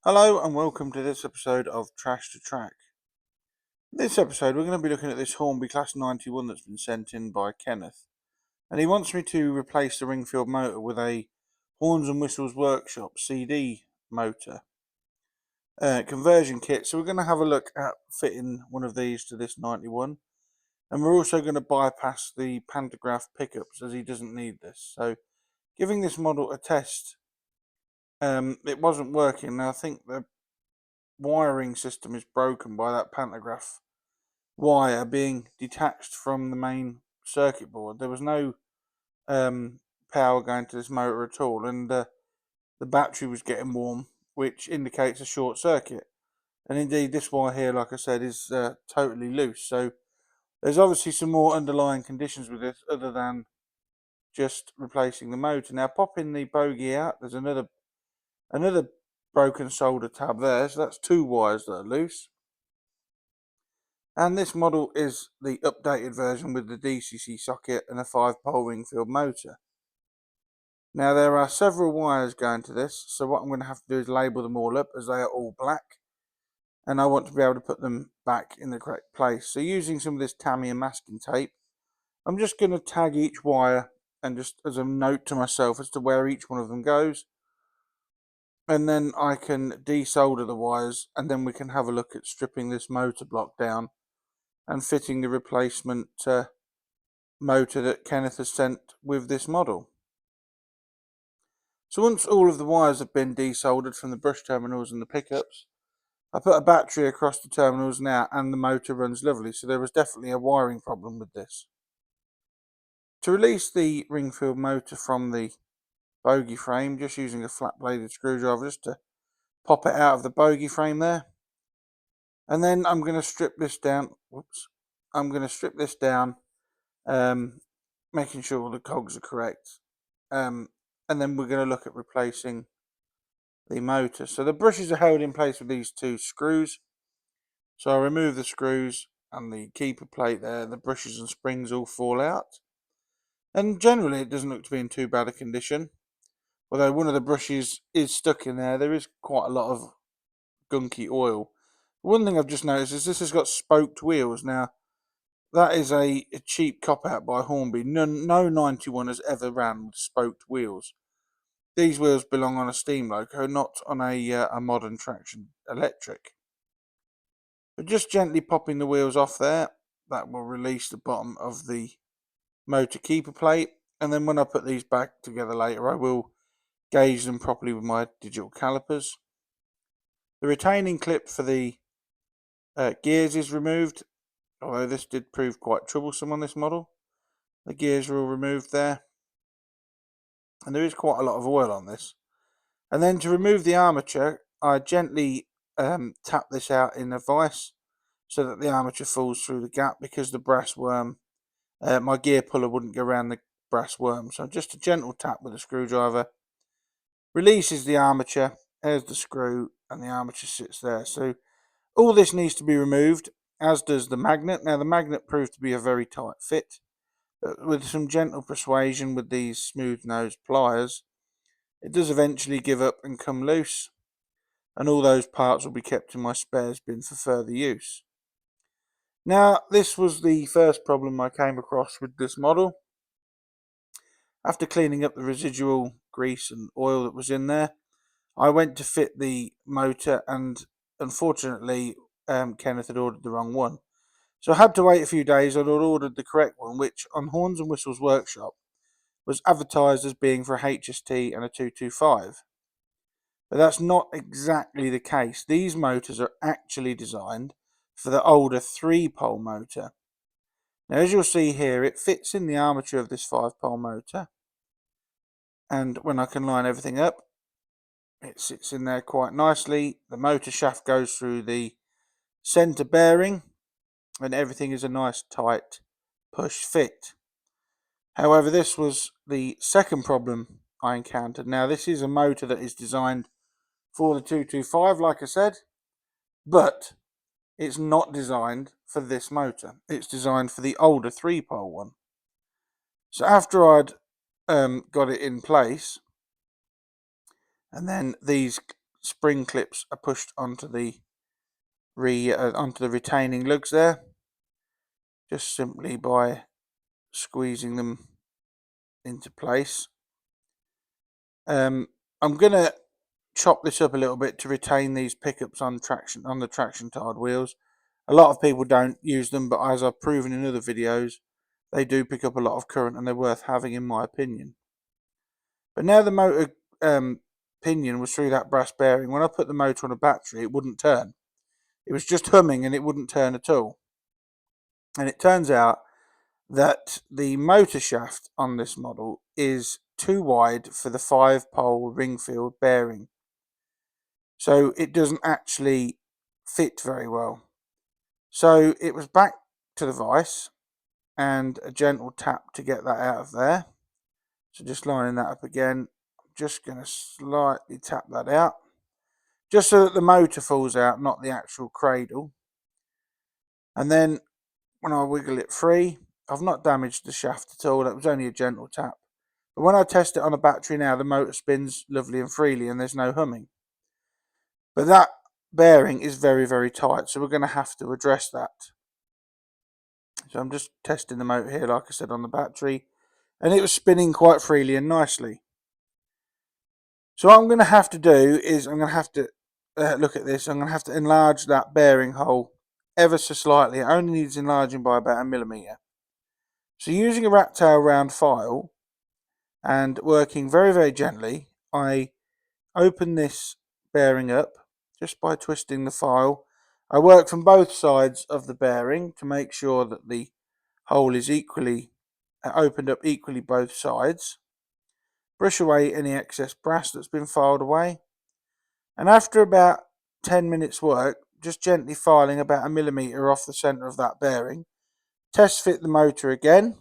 Hello and welcome to this episode of Trash to Track. In this episode we're going to be looking at this Hornby Class 91 that's been sent in by Kenneth. And he wants me to replace the Ringfield motor with a Horns and Whistles Workshop CD motor conversion kit. So we're going to have a look at fitting one of these to this 91. And we're also going to bypass the pantograph pickups as he doesn't need this. So giving this model a test, it wasn't working. Now I think the wiring system is broken by that pantograph wire being detached from the main circuit board. There was no power going to this motor at all, and the battery was getting warm, which indicates a short circuit. And indeed, this wire here, like I said, is totally loose. So there's obviously some more underlying conditions with this other than just replacing the motor. Now, popping the bogie out, there's another broken solder tab there. So that's two wires that are loose. And this model is the updated version with the DCC socket and a 5-pole Ringfield motor. Now there are several wires going to this, so what I'm going to have to do is label them all up as they are all black. And I want to be able to put them back in the correct place. So using some of this Tamiya masking tape, I'm just going to tag each wire and just as a note to myself as to where each one of them goes. And then I can desolder the wires, and then we can have a look at stripping this motor block down and fitting the replacement motor that Kenneth has sent with this model. So once all of the wires have been desoldered from the brush terminals and the pickups, I put a battery across the terminals now and the motor runs lovely, so there was definitely a wiring problem with this. To release the Ringfield motor from the bogie frame, just using a flat bladed screwdriver just to pop it out of the bogie frame there. And then I'm going to strip this down. I'm going to strip this down, making sure all the cogs are correct. And then we're going to look at replacing the motor. So the brushes are held in place with these two screws. So I remove the screws and the keeper plate there. The brushes and springs all fall out. And generally it doesn't look to be in too bad a condition. Although one of the brushes is stuck in there. There is quite a lot of gunky oil. One thing I've just noticed is this has got spoked wheels. Now, that is a cheap cop-out by Hornby. No 91 has ever ran with spoked wheels. These wheels belong on a steam loco, not on a modern traction electric. But just gently popping the wheels off there, that will release the bottom of the motor keeper plate. And then when I put these back together later, I will gauge them properly with my digital calipers. The retaining clip for the gears is removed, although this did prove quite troublesome on this model. The gears are all removed there. And there is quite a lot of oil on this. And then to remove the armature, I gently tap this out in a vise so that the armature falls through the gap, because the brass worm, my gear puller wouldn't go around the brass worm. So just a gentle tap with a screwdriver releases the armature. There's the screw and the armature sits there. So all this needs to be removed, as does the magnet. Now the magnet proved to be a very tight fit, but with some gentle persuasion with these smooth nosed pliers, it does eventually give up and come loose, and all those parts will be kept in my spares bin for further use. Now, this was the first problem I came across with this model. After cleaning up the residual grease and oil that was in there, I went to fit the motor, and unfortunately Kenneth had ordered the wrong one. So I had to wait a few days. I'd ordered the correct one, which on Horns and Whistles Workshop was advertised as being for a HST and a 225. But that's not exactly the case. These motors are actually designed for the older 3-pole motor. Now, as you'll see here, it fits in the armature of this 5-pole motor. And when I can line everything up, it sits in there quite nicely. The motor shaft goes through the centre bearing, and everything is a nice tight push fit. However, this was the second problem I encountered. Now, this is a motor that is designed for the 225, like I said, but it's not designed for this motor. It's designed for the older 3-pole one. So after I'd got it in place, and then these spring clips are pushed onto the retaining lugs there, just simply by squeezing them into place. I'm going to chop this up a little bit to retain these pickups on the traction tied wheels. A lot of people don't use them, but as I've proven in other videos, they do pick up a lot of current and they're worth having, in my opinion. But now the motor pinion was through that brass bearing, when I put the motor on a battery, it wouldn't turn. It was just humming and it wouldn't turn at all. And it turns out that the motor shaft on this model is too wide for the 5-pole Ringfield bearing. So it doesn't actually fit very well. So it was back to the vise and a gentle tap to get that out of there. So just lining that up again, I'm just going to slightly tap that out, just so that the motor falls out, not the actual cradle. And then when I wiggle it free, I've not damaged the shaft at all. That was only a gentle tap. But when I test it on a battery now, the motor spins lovely and freely and there's no humming. But that bearing is very, very tight, so we're going to have to address that. So I'm just testing the motor here, like I said, on the battery, and it was spinning quite freely and nicely. So what I'm going to have to do is I'm going to have to look at this. I'm going to have to enlarge that bearing hole ever so slightly. It only needs enlarging by about 1 millimetre. So using a rat tail round file and working very, very gently, I open this bearing up just by twisting the file. I work from both sides of the bearing to make sure that the hole is equally opened up equally both sides. Brush away any excess brass that's been filed away, and after about 10 minutes work, just gently filing about 1 millimetre off the centre of that bearing, test fit the motor again,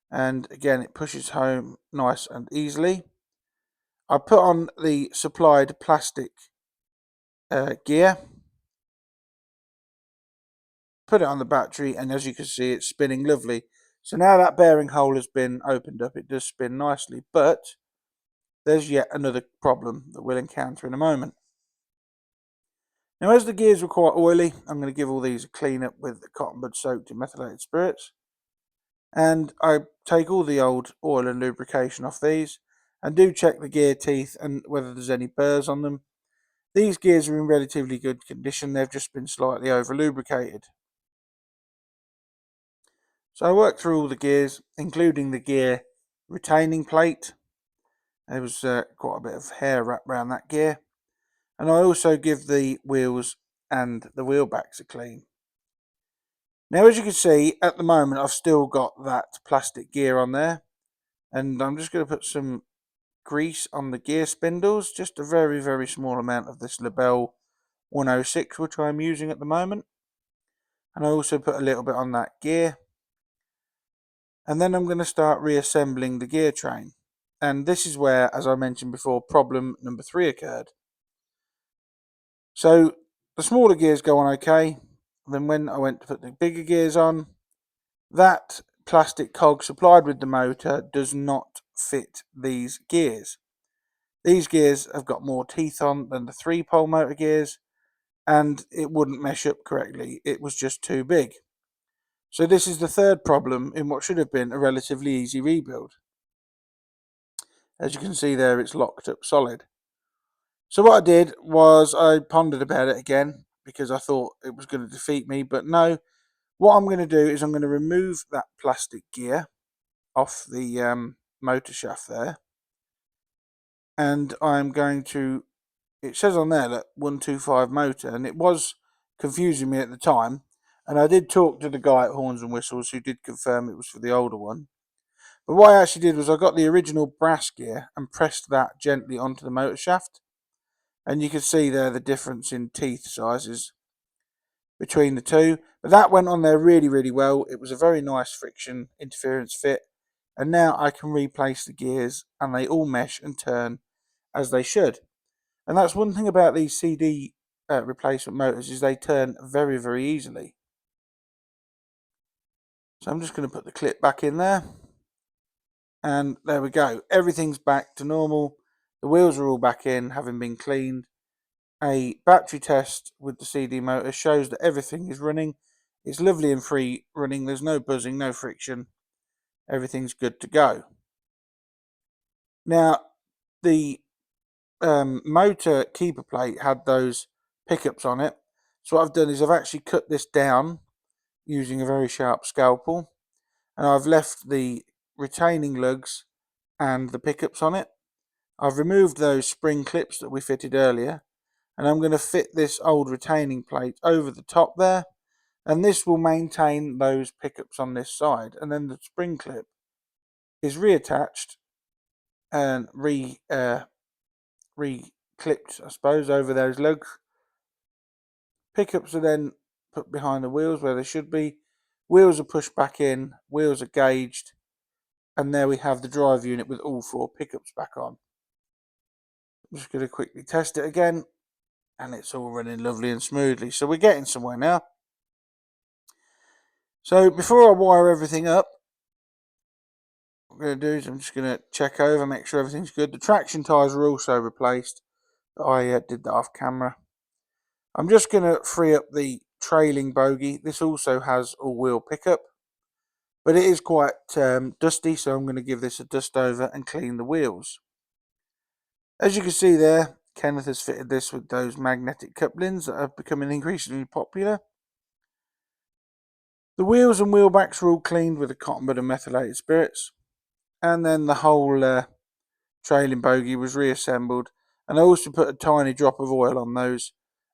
and again it pushes home nice and easily. I put on the supplied plastic gear, put it on the battery, and as you can see, it's spinning lovely. So now that bearing hole has been opened up, it does spin nicely, but there's yet another problem that we'll encounter in a moment. Now, as the gears were quite oily, I'm going to give all these a clean up with the cotton bud soaked in methylated spirits. And I take all the old oil and lubrication off these, and do check the gear teeth and whether there's any burrs on them. These gears are in relatively good condition, they've just been slightly over lubricated. So I work through all the gears, including the gear retaining plate. There was quite a bit of hair wrapped around that gear. And I also give the wheels and the wheel backs a clean. Now, as you can see, at the moment I've still got that plastic gear on there, and I'm just going to put some grease on the gear spindles, just a very, very small amount of this Labelle 106, which I'm using at the moment. And I also put a little bit on that gear. And then I'm going to start reassembling the gear train. And this is where, as I mentioned before, problem number 3 occurred. So the smaller gears go on okay. Then when I went to put the bigger gears on, that plastic cog supplied with the motor does not fit these gears. These gears have got more teeth on than the 3-pole motor gears, and it wouldn't mesh up correctly. It was just too big. So this is the third problem in what should have been a relatively easy rebuild. As you can see there, it's locked up solid. So what I did was I pondered about it again, because I thought it was going to defeat me, but no. What I'm going to do is I'm going to remove that plastic gear off the motor shaft there, and I'm going to, it says on there that 125 motor, and it was confusing me at the time, and I did talk to the guy at Horns and Whistles who did confirm it was for the older one. But what I actually did was I got the original brass gear and pressed that gently onto the motor shaft, and you can see there the difference in teeth sizes between the two. But that went on there really, really well. It was a very nice friction interference fit, and now I can replace the gears and they all mesh and turn as they should. And that's one thing about these CD replacement motors, is they turn very, very easily. So I'm just going to put the clip back in there, and there we go. Everything's back to normal. The wheels are all back in, having been cleaned. A battery test with the CD motor shows that everything is running. It's lovely and free running. There's no buzzing, no friction. Everything's good to go. Now, the motor keeper plate had those pickups on it. So what I've done is I've actually cut this down using a very sharp scalpel, and I've left the retaining lugs and the pickups on it. I've removed those spring clips that we fitted earlier, and I'm going to fit this old retaining plate over the top there, and this will maintain those pickups on this side. And then the spring clip is reattached and re-clipped, I suppose, over those lugs. Pickups are then put behind the wheels where they should be. Wheels are pushed back in, wheels are gauged, and there we have the drive unit with all 4 pickups back on. I'm just going to quickly test it again, and it's all running lovely and smoothly. So we're getting somewhere now. So before I wire everything up, what I'm going to do is I'm just going to check over, make sure everything's good. The traction tyres are also replaced. I did that off camera. I'm just going to free up the trailing bogie. This also has all-wheel pickup, but it is quite dusty, so I'm going to give this a dust over and clean the wheels. As you can see there, Kenneth has fitted this with those magnetic couplings that are becoming increasingly popular. The wheels and wheel backs are all cleaned with a cotton bud and methylated spirits, and then the whole trailing bogie was reassembled, and I also put a tiny drop of oil on those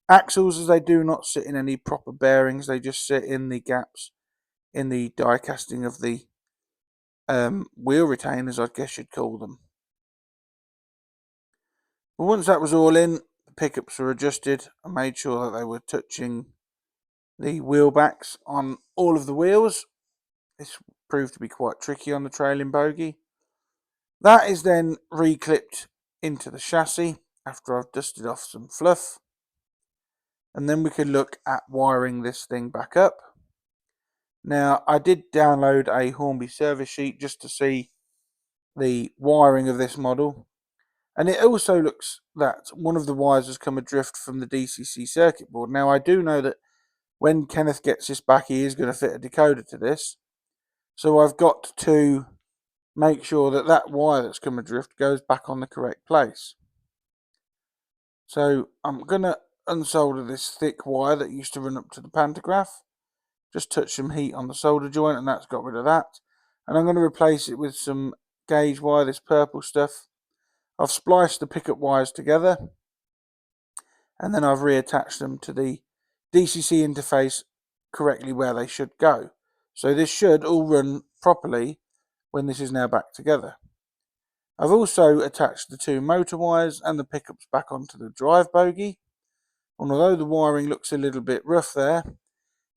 axles, as they do not sit in any proper bearings. They just sit in the gaps in the die casting of the wheel retainers, I guess you'd call them. But once that was all in, the pickups were adjusted. I made sure that they were touching the wheel backs on all of the wheels. This proved to be quite tricky on the trailing bogie. That is then reclipped into the chassis after I've dusted off some fluff. And then we can look at wiring this thing back up. Now, I did download a Hornby service sheet just to see the wiring of this model. And it also looks that one of the wires has come adrift from the DCC circuit board. Now, I do know that when Kenneth gets this back, he is going to fit a decoder to this. So I've got to make sure that that wire that's come adrift goes back on the correct place. So I'm going to unsolder this thick wire that used to run up to the pantograph. Just touch some heat on the solder joint, and that's got rid of that. And I'm going to replace it with some gauge wire, this purple stuff. I've spliced the pickup wires together, and then I've reattached them to the DCC interface correctly where they should go. So this should all run properly when this is now back together. I've also attached the 2 motor wires and the pickups back onto the drive bogie. And although the wiring looks a little bit rough there,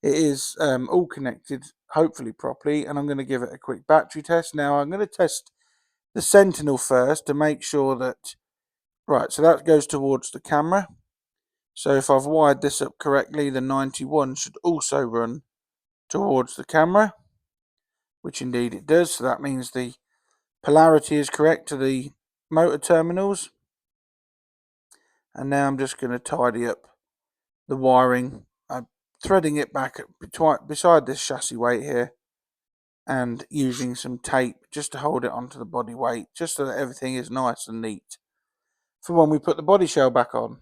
it is all connected, hopefully properly, and I'm going to give it a quick battery test. Now I'm going to test the Sentinel first to make sure that, right, so that goes towards the camera. So if I've wired this up correctly, the 91 should also run towards the camera, which indeed it does. So that means the polarity is correct to the motor terminals. And now I'm just going to tidy up the wiring. I'm threading it back beside this chassis weight here, and using some tape just to hold it onto the body weight, just so that everything is nice and neat for when we put the body shell back on.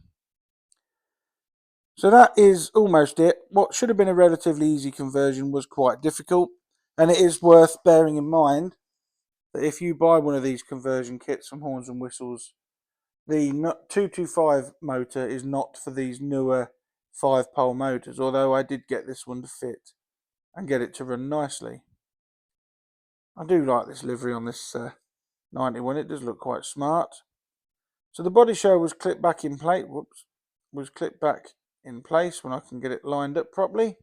So that is almost it. What should have been a relatively easy conversion was quite difficult, and it is worth bearing in mind that if you buy one of these conversion kits from Horns and Whistles, the 225 motor is not for these newer 5-pole motors, although I did get this one to fit and get it to run nicely. I do like this livery on this 91, it does look quite smart. So the body shell was clipped back in place, was clipped back in place when I can get it lined up properly.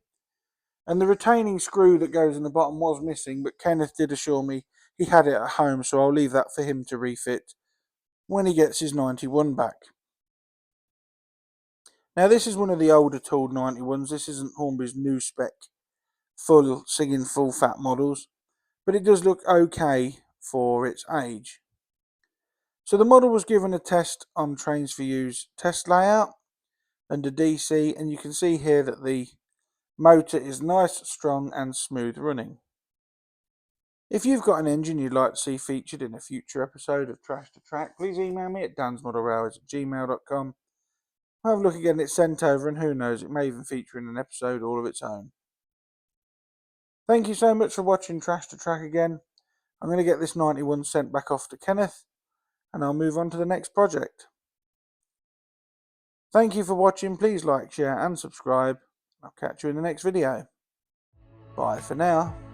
And the retaining screw that goes in the bottom was missing, but Kenneth did assure me he had it at home, so I'll leave that for him to refit when he gets his 91 back. Now this is one of the older tooled 91s. This isn't Hornby's new spec full singing full fat models, but it does look okay for its age. So the model was given a test on Trains for Use test layout under DC, and you can see here that the motor is nice, strong and smooth running. If you've got an engine you'd like to see featured in a future episode of Trash to Track, please email me at dansmodelrailways@gmail.com. I'll have a look at getting it sent over, and who knows, it may even feature in an episode all of its own. Thank you so much for watching Trash to Track again. I'm going to get this 91 sent back off to Kenneth, and I'll move on to the next project. Thank you for watching. Please like, share and subscribe. I'll catch you in the next video. Bye for now.